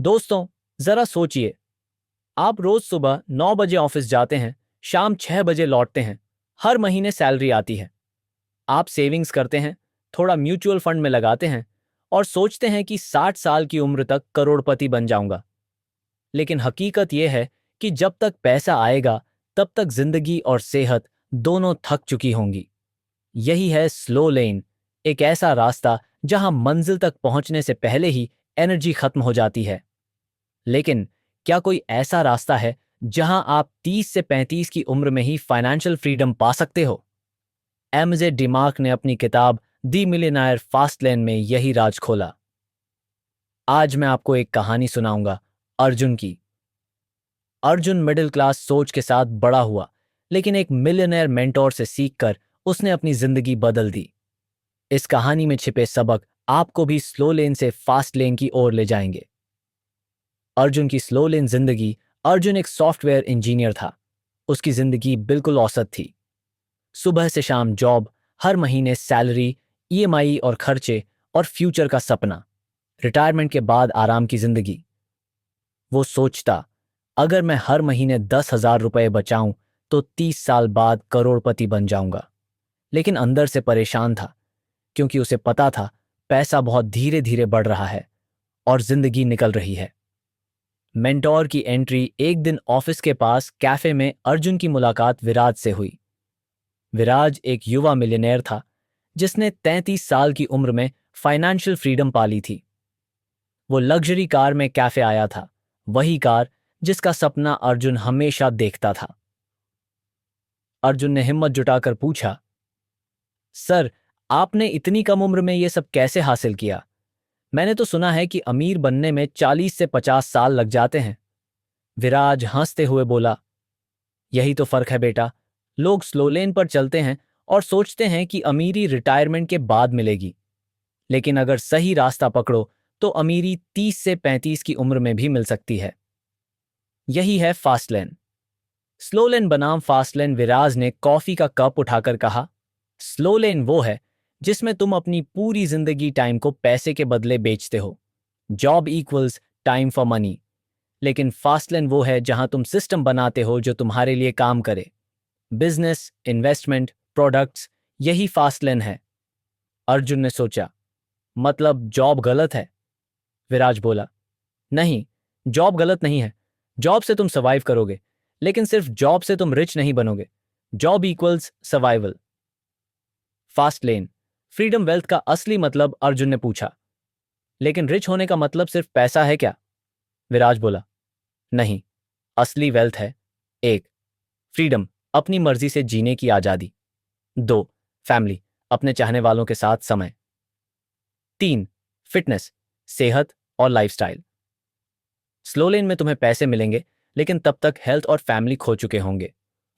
दोस्तों, जरा सोचिए। आप रोज सुबह 9 बजे ऑफिस जाते हैं, शाम 6 बजे लौटते हैं। हर महीने सैलरी आती है। आप सेविंग्स करते हैं, थोड़ा म्यूचुअल फंड में लगाते हैं और सोचते हैं कि 60 साल की उम्र तक करोड़पति बन जाऊंगा। लेकिन हकीकत यह है कि जब तक पैसा आएगा, तब तक जिंदगी और सेहत दोनों थक चुकी होंगी। यही है स्लो लेन, एक ऐसा रास्ता जहां मंजिल तक पहुंचने से पहले ही एनर्जी खत्म हो जाती है। लेकिन क्या कोई ऐसा रास्ता है जहां आप 30 से 35 की उम्र में ही फाइनेंशियल फ्रीडम पा सकते हो? एमजे डिमार्क ने अपनी किताब दी मिलियनायर फास्ट लेन में यही राज खोला। आज मैं आपको एक कहानी सुनाऊंगा, अर्जुन की। अर्जुन मिडिल क्लास सोच के साथ बड़ा हुआ, लेकिन एक मिलियनेयर मेंटोर से सीखकर उसने अपनी जिंदगी बदल दी। इस कहानी में छिपे सबक आपको भी स्लो लेन से फास्ट लेन की ओर ले जाएंगे। अर्जुन की स्लो लेन जिंदगी। अर्जुन एक सॉफ्टवेयर इंजीनियर था। उसकी जिंदगी बिल्कुल औसत थी। सुबह से शाम जॉब, हर महीने सैलरी, ईएमआई और खर्चे, और फ्यूचर का सपना। रिटायरमेंट के बाद आराम की जिंदगी। वो सोचता, अगर मैं हर महीने 10,000 रुपए बचाऊं तो 30 साल बाद करोड़पति बन जाऊंगा। लेकिन अंदर से परेशान था, क्योंकि उसे पता था पैसा बहुत धीरे धीरे बढ़ रहा है और जिंदगी निकल रही है। मेंटोर की एंट्री। एक दिन ऑफिस के पास कैफे में अर्जुन की मुलाकात विराज से हुई। विराज एक युवा मिलियनेयर था, जिसने 33 साल की उम्र में फाइनेंशियल फ्रीडम पाली थी। वो लग्जरी कार में कैफे आया था, वही कार जिसका सपना अर्जुन हमेशा देखता था। अर्जुन ने हिम्मत जुटाकर पूछा, सर, आपने इतनी कम उम्र में ये सब कैसे हासिल किया? मैंने तो सुना है कि अमीर बनने में 40 से 50 साल लग जाते हैं। विराज हंसते हुए बोला, यही तो फर्क है बेटा। लोग स्लो लेन पर चलते हैं और सोचते हैं कि अमीरी रिटायरमेंट के बाद मिलेगी। लेकिन अगर सही रास्ता पकड़ो तो अमीरी 30 से 35 की उम्र में भी मिल सकती है। यही है फास्ट लेन। स्लो लेन बनाम फास्ट लेन। विराज ने कॉफी का कप उठाकर कहा, स्लो लेन वो है जिसमें तुम अपनी पूरी जिंदगी टाइम को पैसे के बदले बेचते हो। Job equals time for money. लेकिन फास्ट लेन वो है जहां तुम सिस्टम बनाते हो जो तुम्हारे लिए काम करे। बिजनेस, इन्वेस्टमेंट, प्रोडक्ट्स, यही फास्ट लेन है। अर्जुन ने सोचा, मतलब जॉब गलत है? विराज बोला, नहीं, जॉब गलत नहीं है। जॉब से तुम सर्वाइव करोगे, लेकिन सिर्फ जॉब से तुम रिच नहीं बनोगे। Job equals survival. Fast lane. Freedom wealth का असली मतलब? अर्जुन ने पूछा। लेकिन रिच होने का मतलब सिर्फ पैसा है क्या? विराज बोला, नहीं, असली वेल्थ है: एक, फ्रीडम, अपनी मर्जी से जीने की आजादी। दो, फैमिली, अपने चाहने वालों के साथ समय। तीन, फिटनेस, सेहत और लाइफस्टाइल। स्लो लेन में तुम्हें पैसे मिलेंगे, लेकिन तब तक हेल्थ और फैमिली खो चुके होंगे।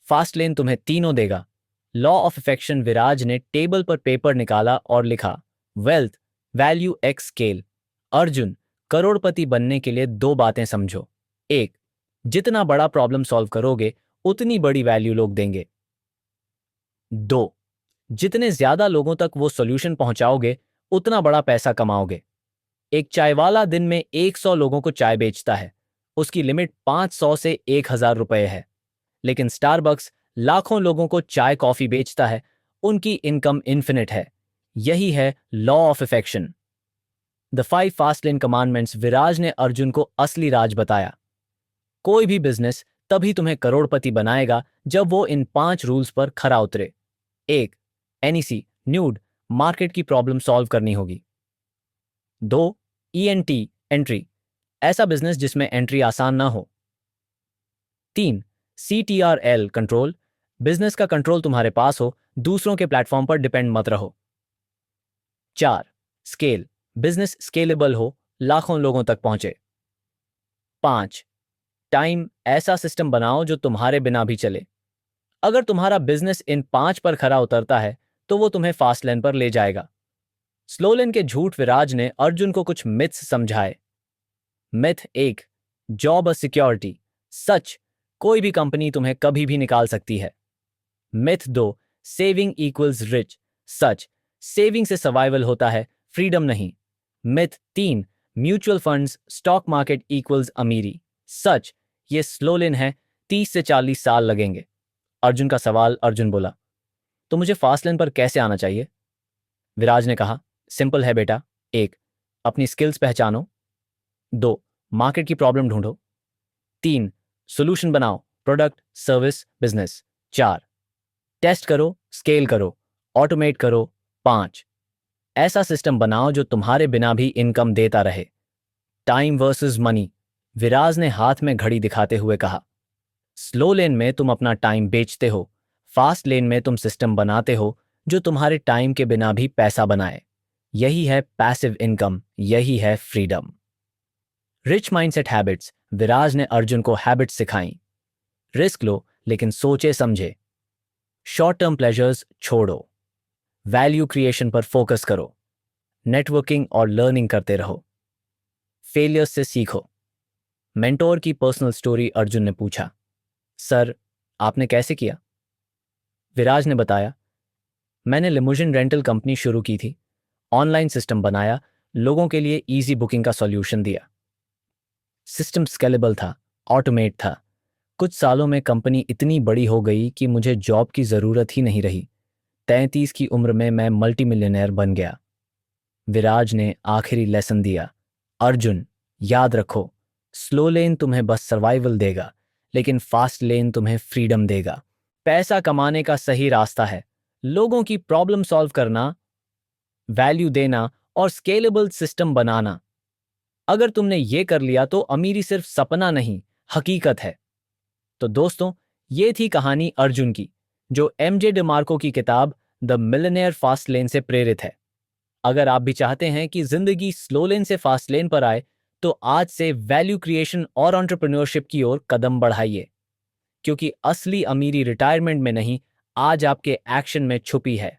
फास्ट लेन तुम्हें तीनों देगा। Law of affection. विराज ने टेबल पर पेपर निकाला और लिखा, wealth value X scale. Arjun, करोड़पति बनने के लिए दो बातें समझो। एक, जितना बड़ा प्रॉब्लम सॉल्व करोगे, उतनी बड़ी वैल्यू लोग देंगे। दो, जितने ज्यादा लोगों तक वो सॉल्यूशन पहुंचाओगे, उतना बड़ा पैसा कमाओगे। एक चाय वाला दिन में 100 लोगों को चाय बेचता है। उसकी लिमिट 500 से 1000 रुपए है। लेकिन स्टारबक्स लाखों लोगों को चाय कॉफी बेचता है। उनकी इनकम इन्फिनिट है। यही है law of affection. The 5 fast lane commandments. Viraj ने अर्जुन को असली राज बताया। कोई भी बिजनेस तभी तुम्हें करोड़पति बनाएगा जब वो इन 5 रूल्स पर खरा उतरे। एक, एनईसी न्यूड, मार्केट की प्रॉब्लम सॉल्व करनी होगी। दो, ईएनटी एंट्री, ऐसा बिजनेस जिसमें एंट्री आसान ना हो। तीन, सीटीआरएल कंट्रोल, बिजनेस का कंट्रोल तुम्हारे पास हो, दूसरों के प्लेटफॉर्म पर डिपेंड मत रहो। चार, स्केल, बिजनेस स्केलेबल हो, लाखों लोगों तक पहुंचे। पांच, टाइम, ऐसा सिस्टम बनाओ जो तुम्हारे बिना भी चले। अगर तुम्हारा बिजनेस इन 5 पर खरा उतरता है, तो वो तुम्हें फास्ट लेन पर ले जाएगा। स्लो लेन के झूठ। विराज ने अर्जुन को कुछ मिथ्स समझाए। मिथ एक, जॉब और सिक्योरिटी, सच, कोई भी कंपनी तुम्हें कभी भी निकाल सकती है। मिथ दो, सेविंग इक्वल्स रिच, सच, सेविंग से सर्वाइवल होता है, फ्रीडम नहीं। मिथ तीन, mutual funds, stock market equals अमीरी। सच, ये स्लो लेन है, 30 से 40 साल लगेंगे। अर्जुन का सवाल। अर्जुन बोला, तो मुझे फास्ट लेन पर कैसे आना चाहिए? विराज ने कहा, सिंपल है बेटा। 1, अपनी स्किल्स पहचानो। 2, मार्केट की प्रॉब्लम ढूंढो। 3, सोल्यूशन बनाओ, प्रोडक्ट, सर्विस, बिजनेस। 4, टेस्ट करो, स्केल करो, ऑटोमेट करो। 5, ऐसा सिस्टम बनाओ जो तुम्हारे बिना भी इनकम देता रहे। Time versus money. विराज ने हाथ में घड़ी दिखाते हुए कहा, स्लो लेन में तुम अपना टाइम बेचते हो, फास्ट लेन में तुम सिस्टम बनाते हो जो तुम्हारे टाइम के बिना भी पैसा बनाए। यही है पैसिव इनकम, यही है freedom. Rich mindset habits. Viraj ने अर्जुन को हैबिट्स सिखाई। रिस्क लो, लेकिन सोचे समझे। शॉर्ट टर्म प्लेजर्स छोड़ो। वैल्यू क्रिएशन पर फोकस करो। नेटवर्किंग और लर्निंग करते रहो। फेलियर्स से सीखो। मेंटोर की पर्सनल स्टोरी। अर्जुन ने पूछा, सर, आपने कैसे किया? विराज ने बताया, मैंने लिमोजिन रेंटल कंपनी शुरू की थी, ऑनलाइन सिस्टम बनाया, लोगों के लिए इजी बुकिंग का सॉल्यूशन दिया। सिस्टम स्केलेबल था, ऑटोमेट था। कुछ सालों में कंपनी इतनी बड़ी हो गई कि मुझे जॉब की ज़रूरत ही नहीं रही। 33 की उम्र में मैं मल्टी मिलियनेयर बन गया। विराज ने आखिरी लेसन दिया, अर्जुन, याद रखो, स्लो लेन तुम्हें बस सर्वाइवल देगा, लेकिन फास्ट लेन तुम्हें फ्रीडम देगा। पैसा कमाने का सही रास्ता है लोगों की प्रॉब्लम सॉल्व करना, वैल्यू देना और स्केलेबल सिस्टम बनाना। अगर तुमने ये कर लिया तो अमीरी सिर्फ सपना नहीं, हकीकत है। तो दोस्तों, ये थी कहानी अर्जुन की, जो एमजे डिमार्को की किताब द मिलियनेयर फास्ट लेन से प्रेरित है। अगर आप भी चाहते हैं कि जिंदगी स्लो लेन से फास्ट लेन पर आए, तो आज से वैल्यू क्रिएशन और एंटरप्रेन्योरशिप की ओर कदम बढ़ाइए, क्योंकि असली अमीरी रिटायरमेंट में नहीं, आज आपके एक्शन में छुपी है।